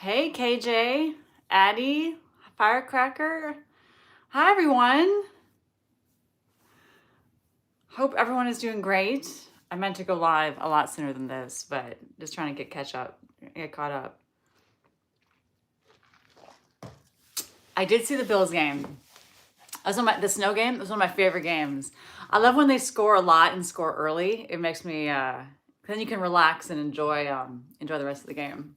Hey, KJ, Addie, Firecracker. Hi, everyone. Hope everyone is doing great. I meant to go live a lot sooner than this, but just trying to get caught up. I did see the Bills game. The snow game. That was one of my favorite games. I love when they score a lot and score early. It makes me, then you can relax and enjoy the rest of the game.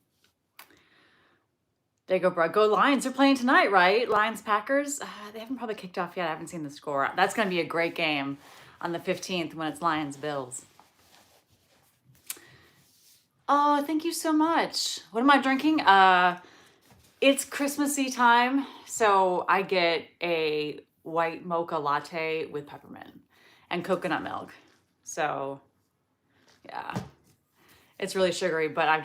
There you go, bro. Go Lions. They're playing tonight, right? Lions Packers. They haven't probably kicked off yet. I haven't seen the score. That's going to be a great game on the 15th when it's Lions Bills. Oh, thank you so much. What am I drinking? It's Christmassy time, so I get a white mocha latte with peppermint and coconut milk. So, yeah. It's really sugary, but I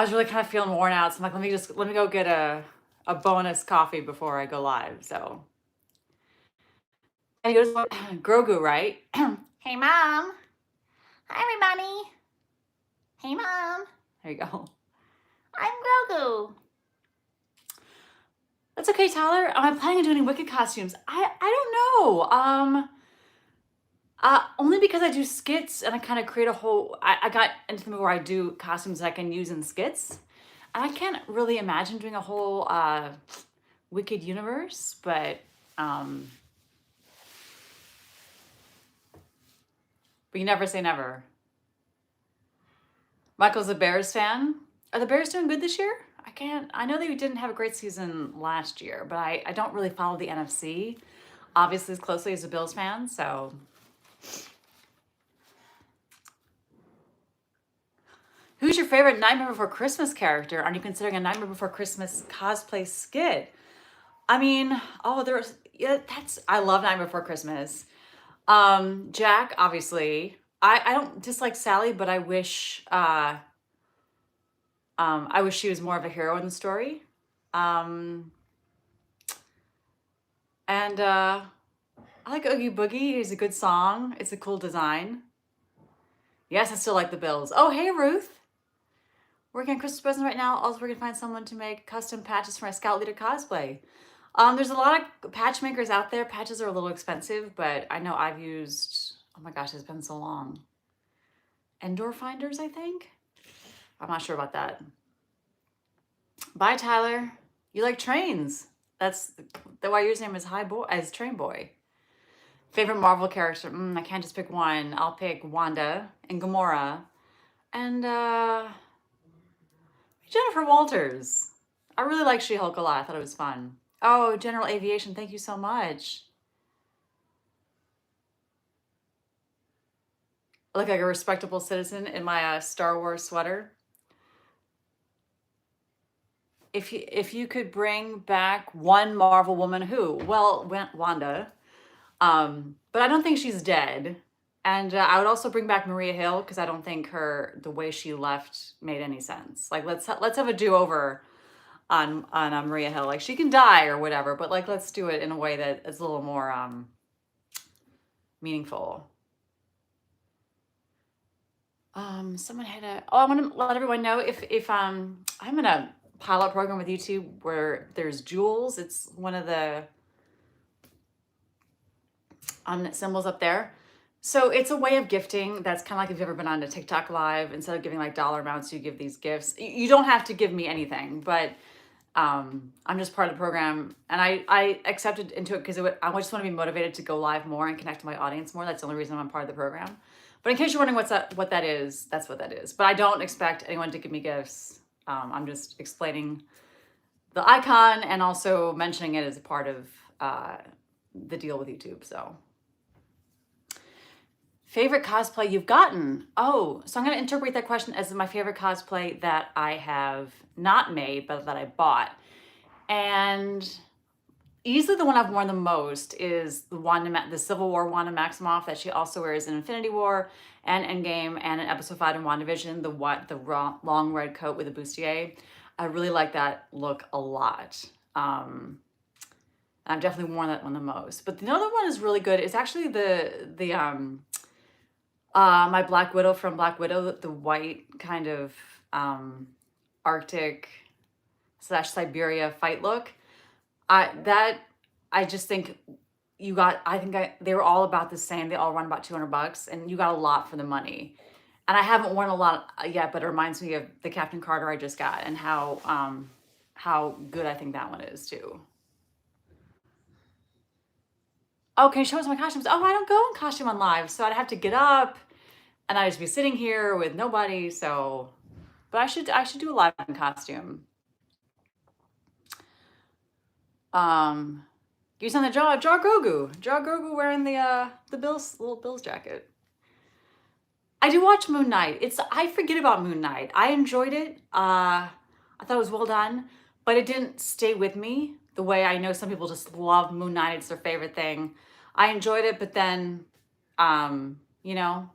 was really kind of feeling worn out. So I'm like, let me go get a bonus coffee before I go live. So and he goes, Grogu, right? Hey, Mom. Hi, everybody. Hey, Mom. There you go. I'm Grogu. That's okay, Tyler. Am I planning on doing Wicked costumes? I don't know. Only because I do skits and I kind of create a whole. I got into the movie where I do costumes that I can use in skits. And I can't really imagine doing a whole Wicked universe, but you never say never. Michael's a Bears fan. Are the Bears doing good this year? I know they didn't have a great season last year, but I don't really follow the NFC obviously as closely as a Bills fan, so. Who's your favorite Nightmare Before Christmas character? Are you considering a Nightmare Before Christmas cosplay skit? I mean, I love Nightmare Before Christmas. Jack, obviously. I don't dislike Sally, but I wish she was more of a hero in the story. And I like Oogie Boogie. It's a good song. It's a cool design. Yes, I still like the Bills. Oh, hey, Ruth. Working on Christmas presents right now. Also, we're going to find someone to make custom patches for my Scout Leader cosplay. There's a lot of patch makers out there. Patches are a little expensive, but I know I've used, oh my gosh, it's been so long. Andor Finders, I think? I'm not sure about that. Bye, Tyler. You like trains. That's why your name is Train Boy. Favorite Marvel character? I can't just pick one. I'll pick Wanda and Gamora. And Jennifer Walters. I really like She-Hulk a lot. I thought it was fun. Oh, General Aviation, thank you so much. I look like a respectable citizen in my Star Wars sweater. If you could bring back one Marvel woman, who? Well, Wanda. But I don't think she's dead. And I would also bring back Maria Hill because I don't think the way she left made any sense. Like let's have a do-over on Maria Hill. Like she can die or whatever, but like let's do it in a way that is a little more meaningful. Someone had I want to let everyone know if I'm in a pilot program with YouTube where there's jewels. It's one of the symbols up there. So it's a way of gifting that's kind of like if you've ever been on a TikTok live, instead of giving like dollar amounts, you give these gifts. You don't have to give me anything, but I'm just part of the program, and I accepted into it because I just want to be motivated to go live more and connect to my audience more. That's the only reason I'm part of the program. But in case you're wondering what that is, that's what that is. But I don't expect anyone to give me gifts. I'm just explaining the icon and also mentioning it as a part of the deal with YouTube. So. Favorite cosplay you've gotten? Oh, so I'm going to interpret that question as my favorite cosplay that I have not made, but that I bought. And easily the one I've worn the most is the Civil War Wanda Maximoff that she also wears in Infinity War and Endgame and in Episode 5 in WandaVision, the long red coat with a bustier. I really like that look a lot. I've definitely worn that one the most. But the other one is really good. It's actually my Black Widow from Black Widow, the white kind of Arctic / Siberia fight look. I just think they were all about the same. They all run about $200 and you got a lot for the money. And I haven't worn a lot yet, but it reminds me of the Captain Carter I just got and how good I think that one is too. Oh, can you show us my costumes? Oh, I don't go in costume on live, so I'd have to get up and I'd just be sitting here with nobody. So, but I should do a live in costume. Use on the Jar Grogu wearing the little Bills jacket. I do watch Moon Knight. I forget about Moon Knight. I enjoyed it. I thought it was well done, but it didn't stay with me the way I know some people just love Moon Knight. It's their favorite thing. I enjoyed it, but then, you know,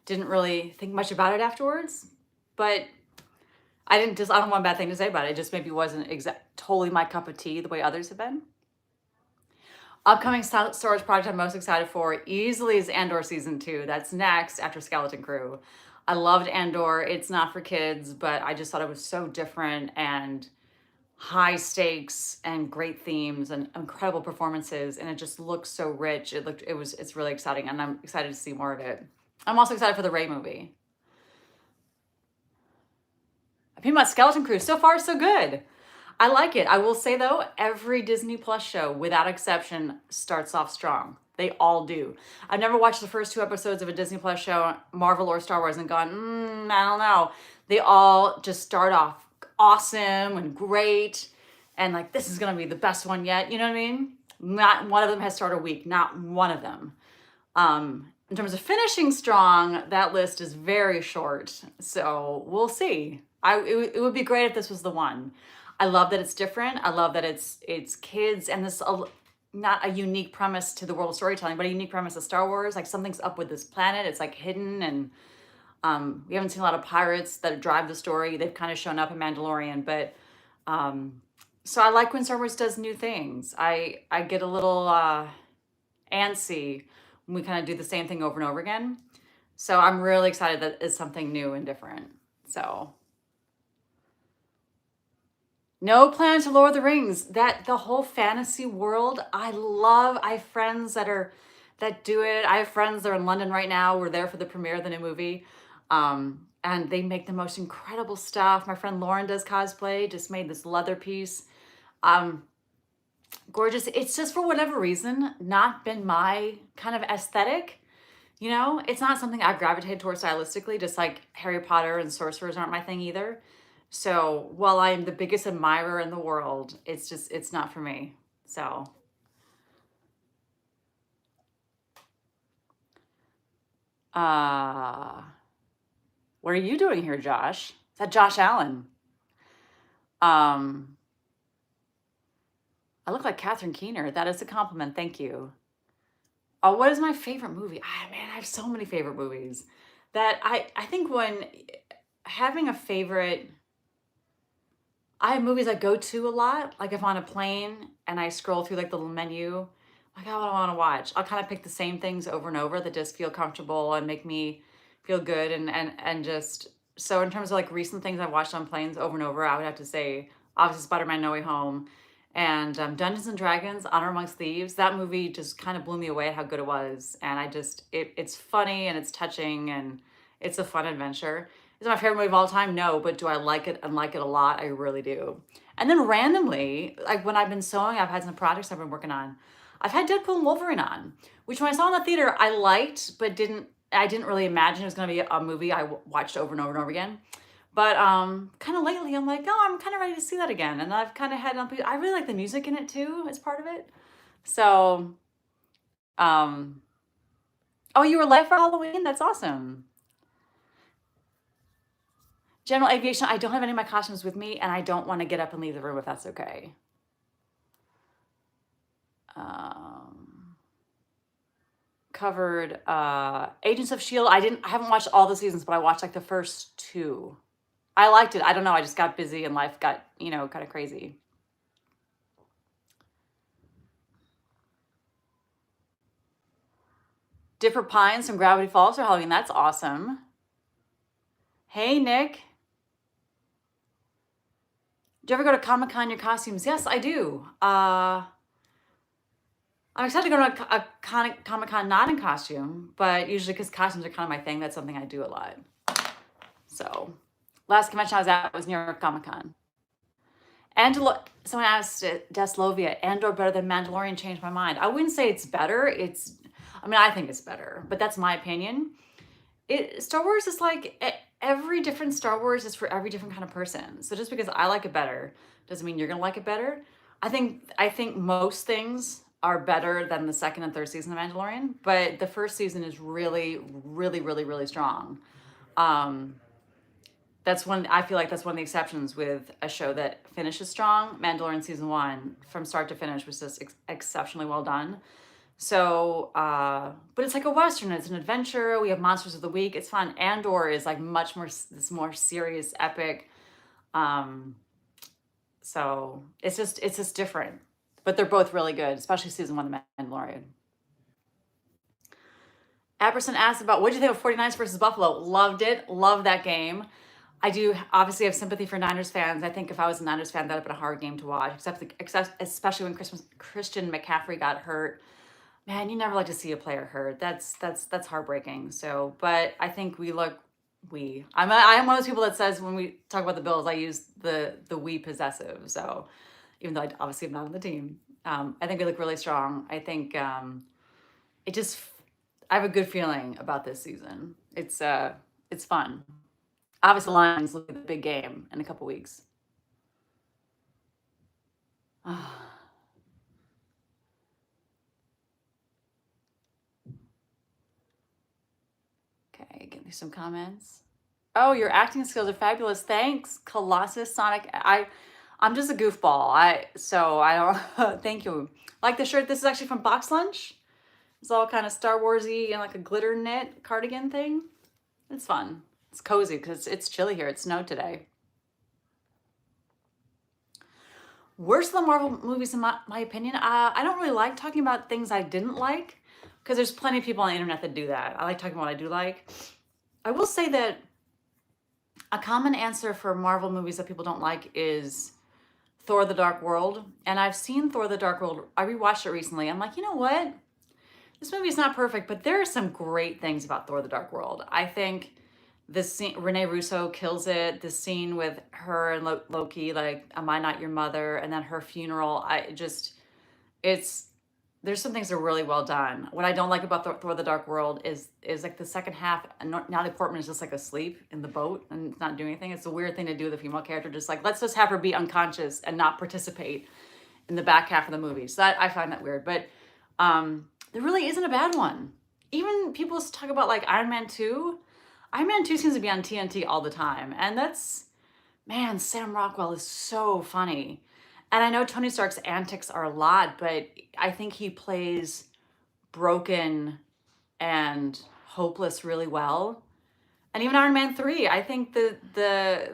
didn't really think much about it afterwards. But I don't want a bad thing to say about it. It just maybe wasn't totally my cup of tea the way others have been. Upcoming Star Wars project I'm most excited for easily is Andor season 2. That's next after Skeleton Crew. I loved Andor. It's not for kids, but I just thought it was so different and high stakes and great themes and incredible performances, and it just looks so rich. It's really exciting, and I'm excited to see more of it. I'm also excited for the Rey movie. Opinion about Skeleton Crew. So far, so good. I like it. I will say though, every Disney Plus show, without exception, starts off strong. They all do. I've never watched the first 2 episodes of a Disney Plus show, Marvel or Star Wars, and gone, I don't know. They all just start off awesome and great, and like, this is gonna be the best one yet. You know what I mean? Not one of them has started weak. Not one of them. In terms of finishing strong, that list is very short. So we'll see. It would be great if this was the one. I love that it's different. I love that it's kids and this not a unique premise to the world of storytelling, but a unique premise of Star Wars. Like, something's up with this planet. It's like hidden, and we haven't seen a lot of pirates that drive the story. They've kind of shown up in Mandalorian, but so I like when Star Wars does new things. I get a little antsy when we kind of do the same thing over and over again. So I'm really excited that it's something new and different. So no plan to Lord of the Rings. That the whole fantasy world, I love. I have friends that do it. I have friends that are in London right now. We're there for the premiere of the new movie. And they make the most incredible stuff. My friend Lauren does cosplay, just made this leather piece. Gorgeous. It's just, for whatever reason, not been my kind of aesthetic. You know, it's not something I've gravitated towards stylistically, just like Harry Potter and sorcerers aren't my thing either. So while I'm the biggest admirer in the world, it's not for me. So what are you doing here, Josh? Is that Josh Allen? I look like Catherine Keener. That is a compliment. Thank you. Oh, what is my favorite movie? Man, I have so many favorite movies that I think when having a favorite, I have movies I go to a lot. Like, if I'm on a plane and I scroll through like the little menu, like, oh, what do I want to watch? I'll kind of pick the same things over and over that just feel comfortable and make me feel good. And just, so in terms of like recent things I've watched on planes over and over, I would have to say, obviously, Spider-Man No Way Home and Dungeons and Dragons, Honor Amongst Thieves. That movie just kind of blew me away at how good it was. And it's funny and it's touching and it's a fun adventure. Is it my favorite movie of all time? No, but do I like it and like it a lot? I really do. And then randomly, like when I've been sewing, I've had some projects I've been working on. I've had Deadpool and Wolverine on, which when I saw in the theater, I liked, but I didn't really imagine it was going to be a movie I watched over and over and over again. But kind of lately, I'm like, oh, I'm kind of ready to see that again. And I've kind of I really like the music in it too, as part of it. So, oh, you were live for Halloween? That's awesome. General aviation, I don't have any of my costumes with me, and I don't want to get up and leave the room if that's okay. Covered Agents of S.H.I.E.L.D. I haven't watched all the seasons, but I watched like the first 2. I liked it. I don't know. I just got busy and life got, kind of crazy. Different Pines from Gravity Falls for Halloween. That's awesome. Hey, Nick. Do you ever go to Comic-Con in your costumes? Yes, I do. I'm excited to go to Comic-Con not in costume, but usually because costumes are kind of my thing, that's something I do a lot. So, last convention I was at was New York Comic-Con. And someone asked Deslovia, Andor better than Mandalorian changed my mind. I wouldn't say it's better. I think it's better, but that's my opinion. Star Wars is like every different Star Wars is for every different kind of person. So just because I like it better doesn't mean you're gonna like it better. I think most things are better than the second and third season of Mandalorian, but the first season is really, really, really, really strong. Um, I feel like that's one of the exceptions with a show that finishes strong. Mandalorian season 1, from start to finish, was just exceptionally well done. So, but it's like a Western, it's an adventure. We have monsters of the week. It's fun. Andor is like much more, this more serious, epic. So it's just different, but they're both really good, especially season 1 of The Mandalorian. Apperson asked about, what do you think of 49ers versus Buffalo? Loved it. Loved that game. I do obviously have sympathy for Niners fans. I think if I was a Niners fan, that would have been a hard game to watch, especially when Christian McCaffrey got hurt. Man, you never like to see a player hurt. That's heartbreaking. So, but I think I'm one of those people that says when we talk about the Bills, I use the we possessive. So, even though I obviously am not on the team, I think we look really strong. I think I have a good feeling about this season. It's fun. Obviously, the Lions look at the big game in a couple weeks. Okay, get me some comments. Oh, your acting skills are fabulous. Thanks, Colossus Sonic. I'm just a goofball. I don't. Thank you. Like the shirt. This is actually from Box Lunch. It's all kind of Star Warsy and like a glitter knit cardigan thing. It's fun. It's cozy because it's chilly here. It snowed today. Worst of the Marvel movies, in my opinion. I don't really like talking about things I didn't like because there's plenty of people on the internet that do that. I like talking about what I do like. I will say that a common answer for Marvel movies that people don't like is Thor: The Dark World. And I've seen Thor: The Dark World. I rewatched it recently. I'm like, you know what? This movie is not perfect, but there are some great things about Thor: The Dark World. I think this scene, Renee Russo kills it. The scene with her and Loki, like, am I not your mother? And then her funeral. There's some things that are really well done. What I don't like about Thor: The Dark World is like the second half, Natalie Portman is just like asleep in the boat and not doing anything. It's a weird thing to do with a female character. Just like, let's just have her be unconscious and not participate in the back half of the movie. So I find that weird. But there really isn't a bad one. Even people talk about like Iron Man 2. Iron Man 2 seems to be on TNT all the time. And man, Sam Rockwell is so funny. And I know Tony Stark's antics are a lot, but I think he plays broken and hopeless really well. And even Iron Man 3, I think the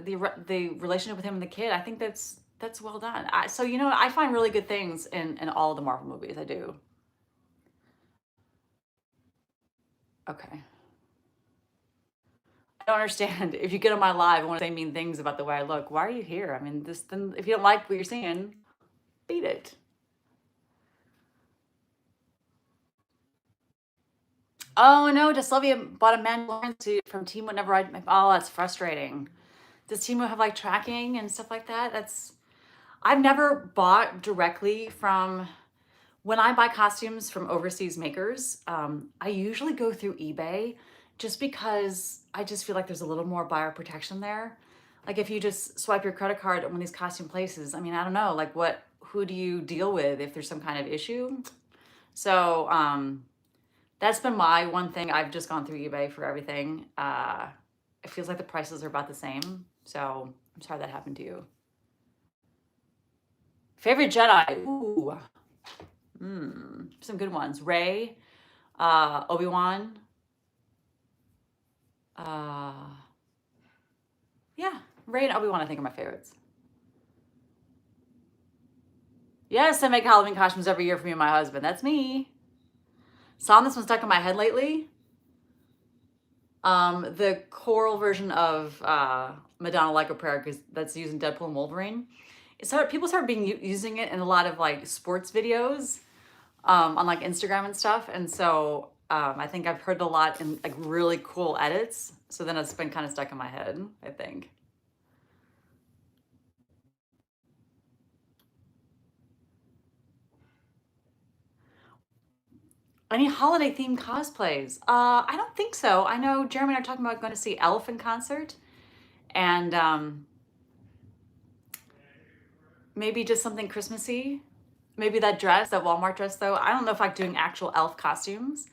relationship with him and the kid, I think that's well done. So I find really good things in all the Marvel movies. I do. Okay. I don't understand. If you get on my live and want to say mean things about the way I look, why are you here? I mean, then if you don't like what you're seeing, beat it. Oh no, Deslovia bought a Mandalorian suit from Timo. Oh, that's frustrating. Does Timo have like tracking and stuff like that? I've never bought directly from. When I buy costumes from overseas makers, I usually go through eBay just because I just feel like there's a little more buyer protection there. Like if you just swipe your credit card at one of these costume places, I mean, I don't know, like who do you deal with if there's some kind of issue? So that's been my one thing. I've just gone through eBay for everything. It feels like the prices are about the same. So I'm sorry that happened to you. Favorite Jedi? Ooh. Some good ones. Rey, Obi-Wan. Yeah, Rey and Obi-Wan I think are my favorites. Yes, I make Halloween costumes every year for me and my husband. That's me. Saw this one stuck in my head lately. The choral version of Madonna Like a Prayer, because that's using Deadpool and Wolverine. people started using it in a lot of like sports videos on like Instagram and stuff. And so I think I've heard a lot in like really cool edits. So then it's been kind of stuck in my head, I think. Any holiday themed cosplays? I don't think so. I know Jeremy and I are talking about going to see Elf in concert, and maybe just something Christmassy. Maybe that dress, that Walmart dress, though. I don't know if I'm doing actual elf costumes,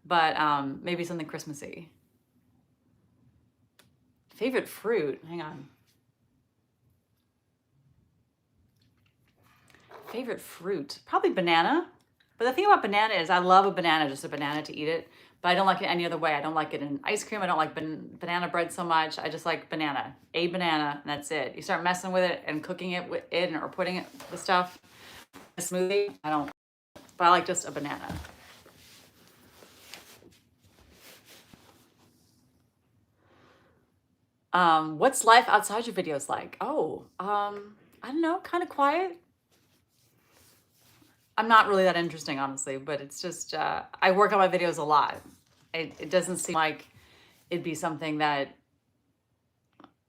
but maybe something Christmassy. Favorite fruit? Hang on. Favorite fruit? Probably banana. But the thing about banana is I love a banana, just a banana to eat it. But I don't like it any other way. I don't like it in ice cream. I don't like banana bread so much. I just like banana. A banana, and that's it. You start messing with it and cooking it with it or putting it with stuff, a smoothie, I don't. But I like just a banana. What's life outside your videos like? Oh, I don't know, kind of quiet. I'm not really that interesting, honestly, but it's just, I work on my videos a lot. It doesn't seem like it'd be something that,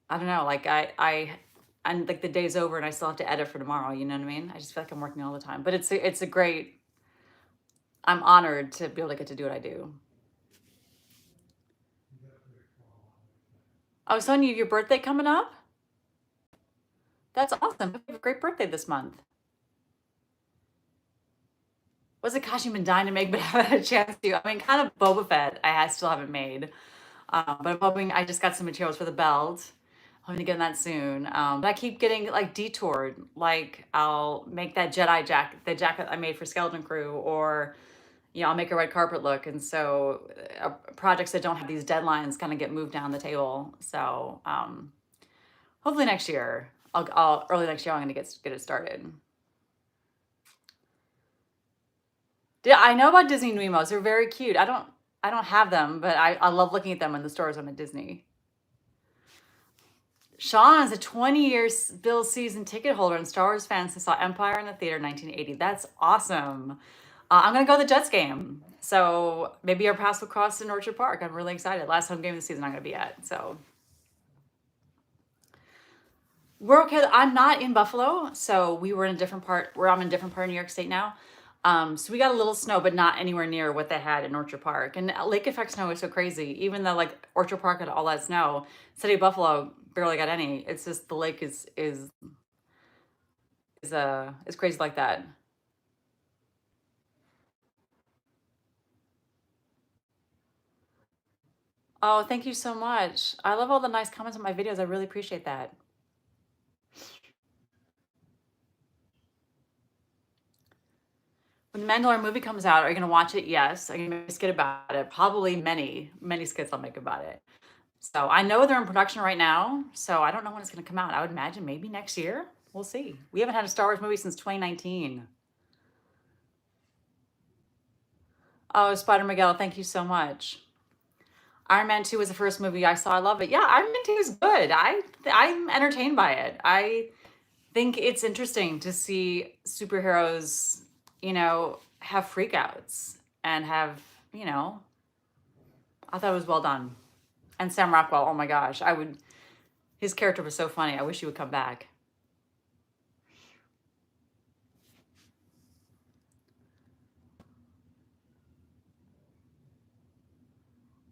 I don't know, like and like the day's over and I still have to edit for tomorrow, you know what I mean? I just feel like I'm working all the time, but it's a great, I'm honored to be able to get to do what I do. Oh, Sonia, your birthday coming up? That's awesome. You have a great birthday this month. What's a costume been dying to make, but haven't had a chance to? I mean, kind of Boba Fett, I still haven't made. But I'm hoping I just got some materials for the belt. I'm gonna get that soon. But I keep getting like detoured. Like I'll make that Jedi jacket, the jacket I made for Skeleton Crew, or I'll make a red carpet look. And so projects that don't have these deadlines kind of get moved down the table. So hopefully next year, I'll early next year, I'm gonna get it started. Yeah, I know about Disney Mimos. They're very cute. I don't have them, but I love looking at them in the stores when I'm at Disney. Sean is a 20-year Bill season ticket holder and Star Wars fan since saw Empire in the theater in 1980. That's awesome. I'm gonna go to the Jets game, so maybe our paths will cross in Orchard Park. I'm really excited. Last home game of the season I'm gonna be at. So we're okay. I'm not in Buffalo, so we were in a different part. Where I'm in a different part of New York State now. So we got a little snow, but not anywhere near what they had in Orchard Park. And lake effect snow is so crazy. Even though like Orchard Park had all that snow, City of Buffalo barely got any. It's just the lake is crazy like that. Oh, thank you so much. I love all the nice comments on my videos. I really appreciate that. When the Mandalorian movie comes out, are you gonna watch it? Yes. Are you gonna make a skit about it? Probably many, many skits I'll make about it. So I know they're in production right now, so I don't know when it's gonna come out. I would imagine maybe next year. We'll see. We haven't had a Star Wars movie since 2019. Oh, Spider Miguel, thank you so much. Iron Man 2 was the first movie I saw. I love it. Yeah, Iron Man 2 is good. I'm entertained by it. I think it's interesting to see superheroes, have freakouts and have, I thought it was well done. And Sam Rockwell, oh my gosh, his character was so funny. I wish he would come back.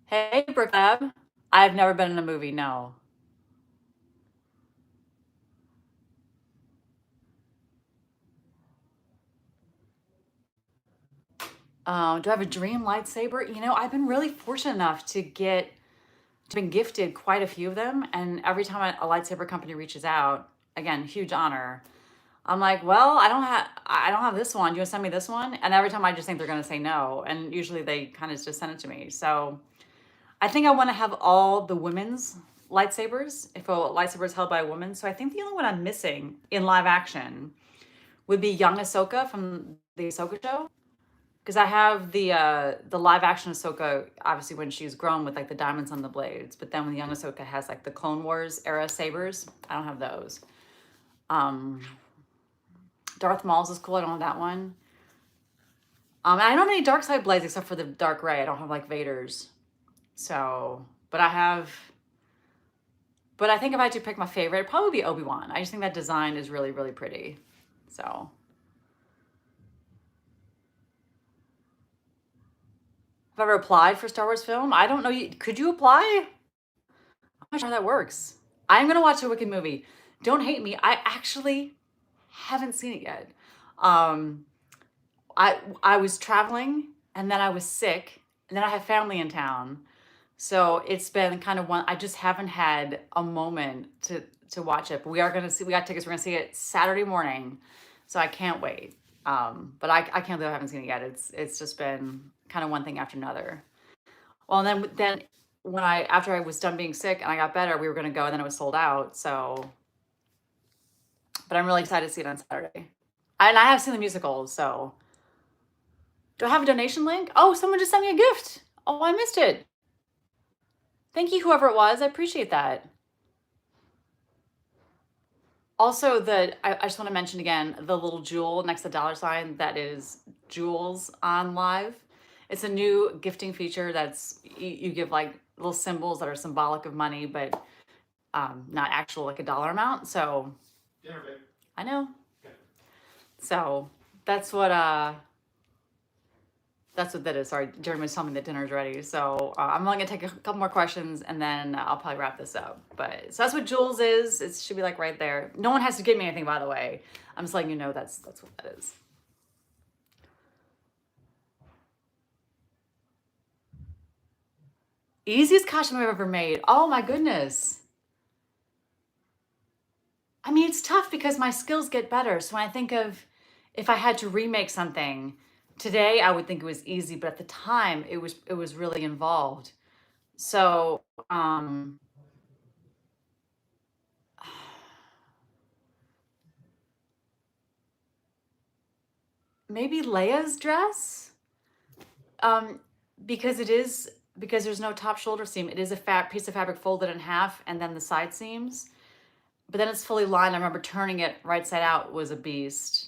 Hey, Brick Lab. I've never been in a movie, no. Do I have a dream lightsaber? I've been really fortunate enough to been gifted quite a few of them, and every time a lightsaber company reaches out, again, huge honor. I'm like, well, I don't have this one. Do you want to send me this one? And every time I just think they're going to say no, and usually they kind of just send it to me. So I think I want to have all the women's lightsabers if a lightsaber is held by a woman. So I think the only one I'm missing in live action would be young Ahsoka from the Ahsoka show. Because I have the live action Ahsoka, obviously when she's grown with like the diamonds on the blades, but then when the young Ahsoka has like the Clone Wars era sabers, I don't have those. Um, Darth Maul's is cool. I don't have that one. And I don't have any dark side blades except for the dark ray. I don't have like Vader's. So, but I think if I had to pick my favorite, it'd probably be Obi-Wan. I just think that design is really, really pretty. So. Have I ever applied for Star Wars film? I don't know. Could you apply? I'm not sure how that works. I'm going to watch a Wicked movie. Don't hate me. I actually haven't seen it yet. I was traveling and then I was sick and then I have family in town. So it's been kind of I just haven't had a moment to watch it. But we are going to see, we got tickets. We're going to see it Saturday morning. So I can't wait. But I can't believe I haven't seen it yet. It's just been kind of one thing after another. Well, and then when after I was done being sick and I got better, we were going to go and then it was sold out. So, but I'm really excited to see it on Saturday. And I have seen the musical, so. Do I have a donation link? Oh, someone just sent me a gift. Oh, I missed it. Thank you, whoever it was. I appreciate that. Also, I just want to mention again, the little jewel next to the $, that is Jewels on Live. It's a new gifting feature that's, you give like little symbols that are symbolic of money, but not actual like a dollar amount. So, yeah, I know. Yeah. So that's what that is. Sorry, Jeremy's telling me that dinner's ready. So I'm only gonna take a couple more questions and then I'll probably wrap this up. But so that's what Jules is. It should be like right there. No one has to give me anything, by the way. I'm just letting you know that's what that is. Easiest costume I've ever made. Oh my goodness. I mean, it's tough because my skills get better. So when I think of if I had to remake something, today I would think it was easy, but at the time it was really involved. So maybe Leia's dress, because there's no top shoulder seam. It is a piece of fabric folded in half, and then the side seams. But then it's fully lined. I remember turning it right side out was a beast.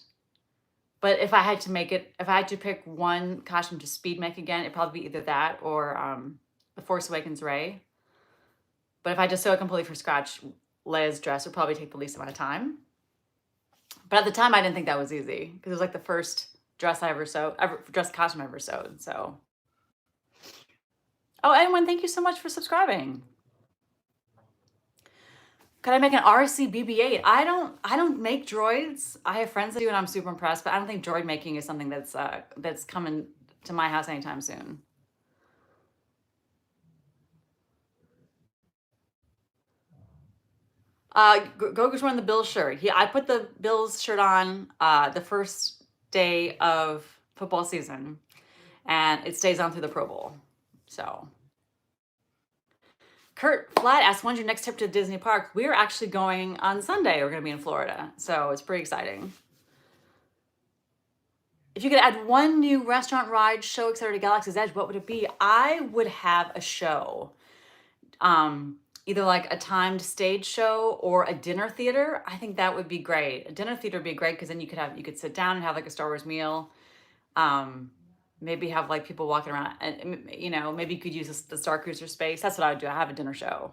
But if I had to pick one costume to speed make again, it'd probably be either that or The Force Awakens Rey. But if I just sew it completely from scratch, Leia's dress would probably take the least amount of time. But at the time, I didn't think that was easy because it was like the first dress costume I ever sewed. So, oh, anyone, thank you so much for subscribing. Could I make an RC BB-8? I don't make droids. I have friends that do, and I'm super impressed. But I don't think droid making is something that's coming to my house anytime soon. Goku's wearing the Bills shirt. I put the Bills shirt on the first day of football season, and it stays on through the Pro Bowl. So. Kurt Flat asked, when's your next trip to Disney Park? We're actually going on Sunday. We're going to be in Florida. So it's pretty exciting. If you could add one new restaurant, ride, show, etc. to Galaxy's Edge, what would it be? I would have a show. Either like a timed stage show or a dinner theater. I think that would be great. A dinner theater would be great because then you could sit down and have like a Star Wars meal. Maybe have like people walking around and, maybe you could use the Star Cruiser space. That's what I would do. I have a dinner show.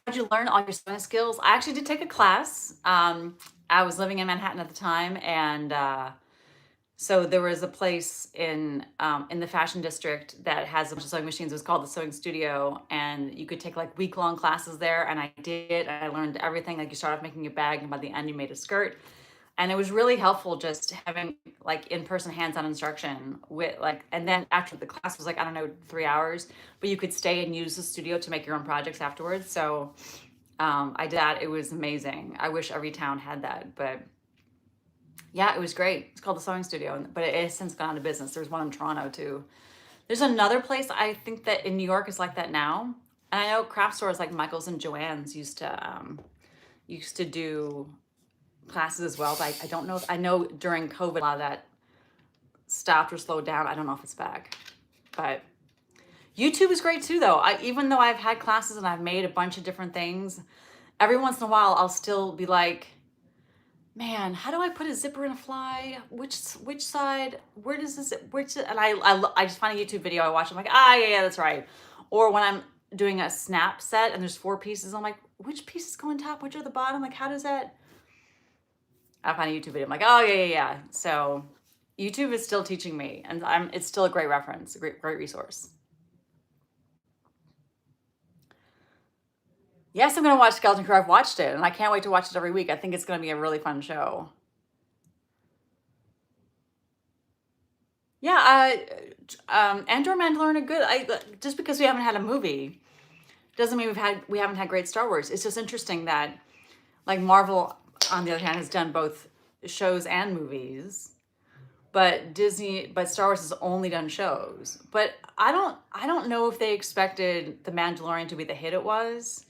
How'd you learn all your sewing skills? I actually did take a class. I was living in Manhattan at the time, and so there was a place in the fashion district that has a bunch of sewing machines. It was called the Sewing Studio, and you could take like week-long classes there. And I did. And I learned everything. Like you start off making a bag, and by the end you made a skirt. And it was really helpful just having like in-person hands-on instruction and then after the class was like, I don't know, 3 hours, but you could stay and use the studio to make your own projects afterwards. So I did that. It was amazing. I wish every town had that, but yeah, it was great. It's called the Sewing Studio, but it has since gone out of business. There's one in Toronto too. There's another place I think that in New York is like that now. And I know craft stores like Michael's and Joann's used to do classes as well, but I don't know I know during COVID a lot of that stopped or slowed down. I don't know if it's back. But YouTube is great too though. Even though I've had classes and I've made a bunch of different things, every once in a while, I'll still be like, man, how do I put a zipper in a fly? Which side? Where does this? Which? And I just find a YouTube video I watch. I'm like, yeah, that's right. Or when I'm doing a snap set and there's 4 pieces, I'm like, which pieces go on top? Which are the bottom? Like, how does that? I find a YouTube video. I'm like, yeah. So YouTube is still teaching me, and it's still a great reference, a great resource. Yes, I'm gonna watch Skeleton Crew. I've watched it, and I can't wait to watch it every week. I think it's gonna be a really fun show. Yeah, Andor, Mandalorian are good. Just because we haven't had a movie doesn't mean we haven't had great Star Wars. It's just interesting that, like, Marvel, on the other hand, has done both shows and movies, but Star Wars has only done shows. But I don't know if they expected the Mandalorian to be the hit it was,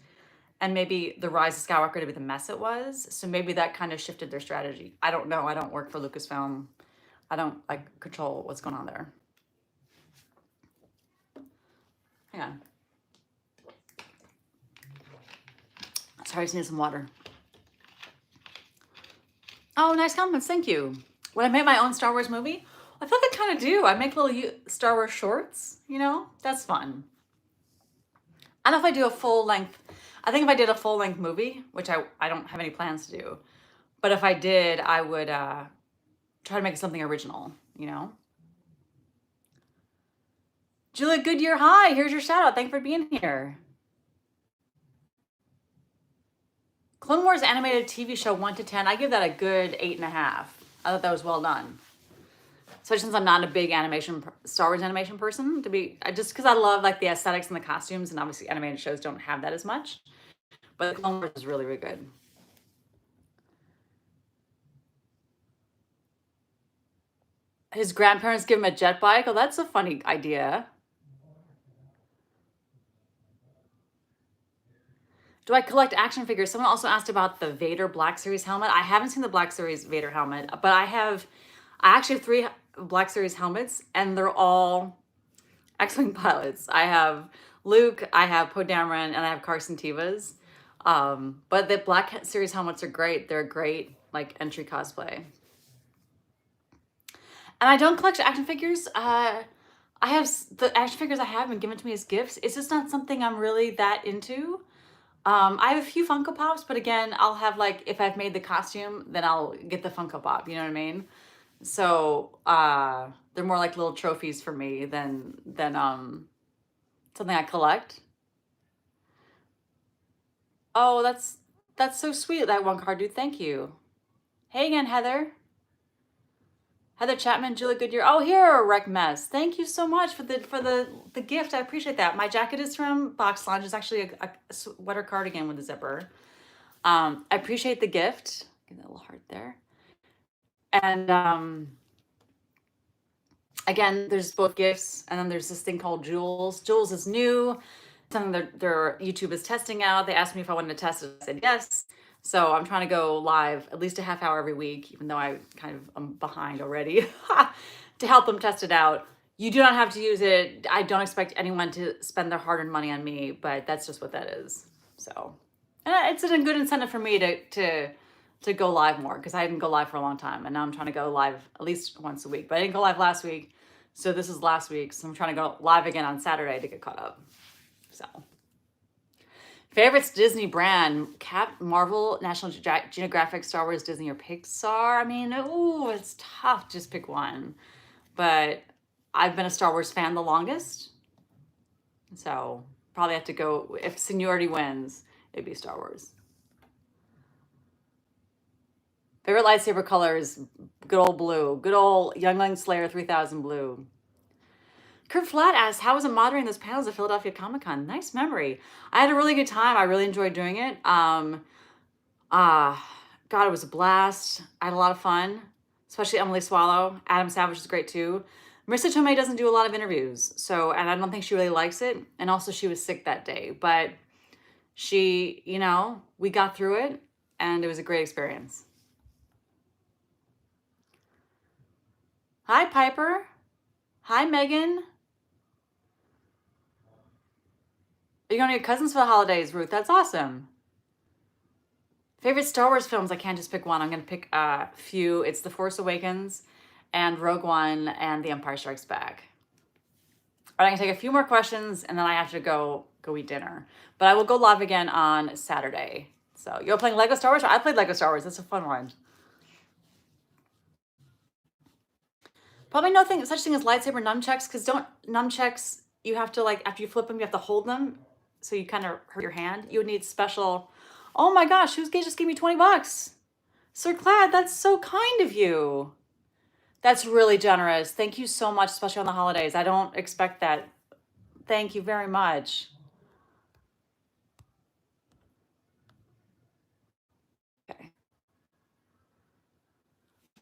and maybe the Rise of Skywalker to be the mess it was. So maybe that kind of shifted their strategy. I don't know. I don't work for Lucasfilm. I don't like control what's going on there. Hang on. Sorry, I just need some water. Oh, nice comments. Thank you. Would I make my own Star Wars movie? I feel like I kind of do. I make little Star Wars shorts, That's fun. I don't know if I do a full length. I think if I did a full length movie, which I don't have any plans to do, but if I did, I would try to make something original. Julia Goodyear, hi. Here's your shout out. Thanks for being here. Clone Wars animated TV show 1 to 10. I give that a good 8.5. I thought that was well done. Especially since I'm not a big Star Wars animation person, just because I love like the aesthetics and the costumes, and obviously animated shows don't have that as much. But Clone Wars is really, really good. His grandparents give him a jet bike. Oh, that's a funny idea. Do I collect action figures? Someone also asked about the Vader Black Series helmet. I haven't seen the Black Series Vader helmet, but I actually have 3 Black Series helmets, and they're all X-Wing pilots. I have Luke, I have Poe Dameron, and I have Carson Tevas. But the Black Series helmets are great. They're a great like entry cosplay. And I don't collect action figures. I have the action figures I have been given to me as gifts. It's just not something I'm really that into. I have a few Funko Pops, but again, I'll have like, if I've made the costume, then I'll get the Funko Pop, you know what I mean? So, they're more like little trophies for me than something I collect. Oh, that's so sweet, that one card, dude. Thank you. Hey again, Heather. Heather Chapman, Julia Goodyear. Oh, here, Wreck Mess. Thank you so much for the gift. I appreciate that. My jacket is from Box Lounge. It's actually a sweater cardigan with a zipper. I appreciate the gift. Give that a little heart there. And again, there's both gifts, and then there's this thing called Jules. Jules is new. Something their YouTube is testing out. They asked me if I wanted to test it. I said yes. So I'm trying to go live at least a half hour every week, even though I kind of am behind already, to help them test it out. You do not have to use it. I don't expect anyone to spend their hard-earned money on me, but that's just what that is. So, and it's a good incentive for me to go live more, because I didn't go live for a long time, and now I'm trying to go live at least once a week. But I didn't go live last week, so this is last week. So I'm trying to go live again on Saturday to get caught up. So. Favorites Disney brand: Marvel, National Geographic, Star Wars, Disney, or Pixar. I mean, it's tough to just pick one. But I've been a Star Wars fan the longest. So probably have to go, if seniority wins, it'd be Star Wars. Favorite lightsaber color is good old blue. Good old Youngling Slayer 3000 blue. Kurt Flat asks, how was it moderating those panels at Philadelphia Comic-Con? Nice memory. I had a really good time. I really enjoyed doing it. God, it was a blast. I had a lot of fun, especially Emily Swallow. Adam Savage is great too. Marissa Tomei doesn't do a lot of interviews, and I don't think she really likes it. And also she was sick that day, but she, we got through it, and it was a great experience. Hi, Piper. Hi, Megan. Are you going to your cousins for the holidays, Ruth? That's awesome. Favorite Star Wars films? I can't just pick one. I'm gonna pick a few. It's The Force Awakens and Rogue One and The Empire Strikes Back. All right, I'm gonna take a few more questions and then I have to go eat dinner. But I will go live again on Saturday. So you're playing Lego Star Wars? I played Lego Star Wars. That's a fun one. Probably nothing such thing as lightsaber nunchucks, because don't nunchucks, you have to, like, after you flip them, you have to hold them, so you kind of hurt your hand. You would need special. Oh my gosh, who's just gave me 20 bucks? Sir Clad, that's so kind of you. That's really generous. Thank you so much, especially on the holidays. I don't expect that. Thank you very much. Okay.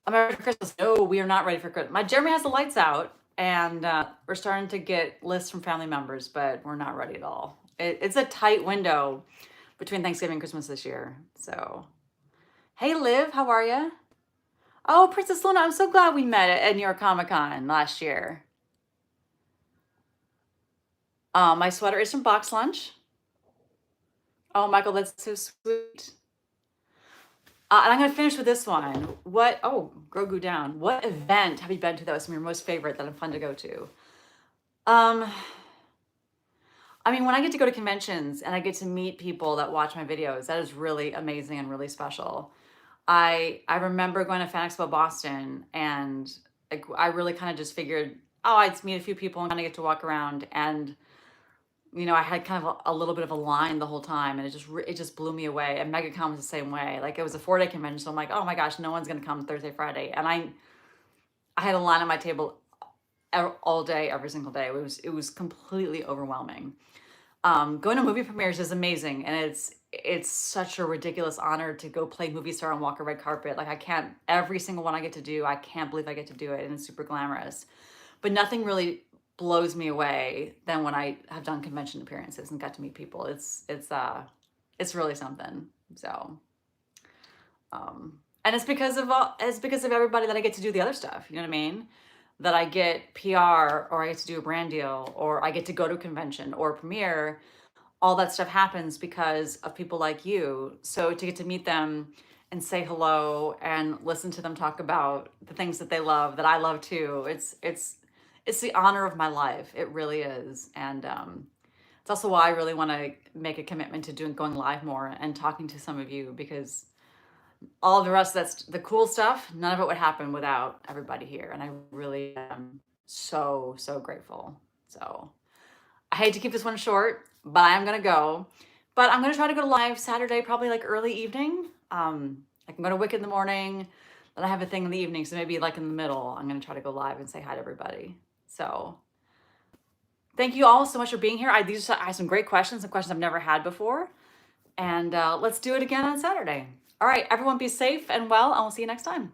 I'm ready for Christmas. No, we are not ready for Christmas. My Jeremy has the lights out, and we're starting to get lists from family members, but we're not ready at all. It's a tight window between Thanksgiving and Christmas this year. So, hey, Liv, how are you? Oh, Princess Luna, I'm so glad we met at New York Comic Con last year. My sweater is from Box Lunch. Oh, Michael, that's so sweet. And I'm gonna finish with this one. Oh, Grogu down. What event have you been to that was your most favorite that I'm fun to go to? I mean, when I get to go to conventions and I get to meet people that watch my videos, that is really amazing and really special. I remember going to Fan Expo Boston, and I really kind of just figured, oh, I'd meet a few people and kind of get to walk around, and I had kind of a little bit of a line the whole time, and it just blew me away. And MegaCon was the same way. Like, it was a 4-day convention, so I'm like, oh my gosh, no one's gonna come Thursday, Friday, and I had a line at my table all day, every single day. It was completely overwhelming. Going to movie premieres is amazing, and it's such a ridiculous honor to go play movie star and walk a red carpet. Like, I can't, every single one I get to do, I can't believe I get to do it, and it's super glamorous. But nothing really blows me away than when I have done convention appearances and got to meet people. It's really something. So, and it's because of everybody that I get to do the other stuff. You know what I mean? That I get PR, or I get to do a brand deal, or I get to go to a convention or a premiere. All that stuff happens because of people like you. So to get to meet them and say hello and listen to them talk about the things that they love, that I love too, it's the honor of my life. It really is. And it's also why I really want to make a commitment to going live more and talking to some of you, because all the rest, that's the cool stuff, none of it would happen without everybody here. And I really am so, so grateful. So I hate to keep this one short, but I am gonna go. But I'm gonna try to go live Saturday, probably like early evening. I can go to Wicked in the morning, then I have a thing in the evening, so maybe like in the middle, I'm gonna try to go live and say hi to everybody. So thank you all so much for being here. I have some great questions, some questions I've never had before. And let's do it again on Saturday. All right, everyone be safe and well, and we'll see you next time.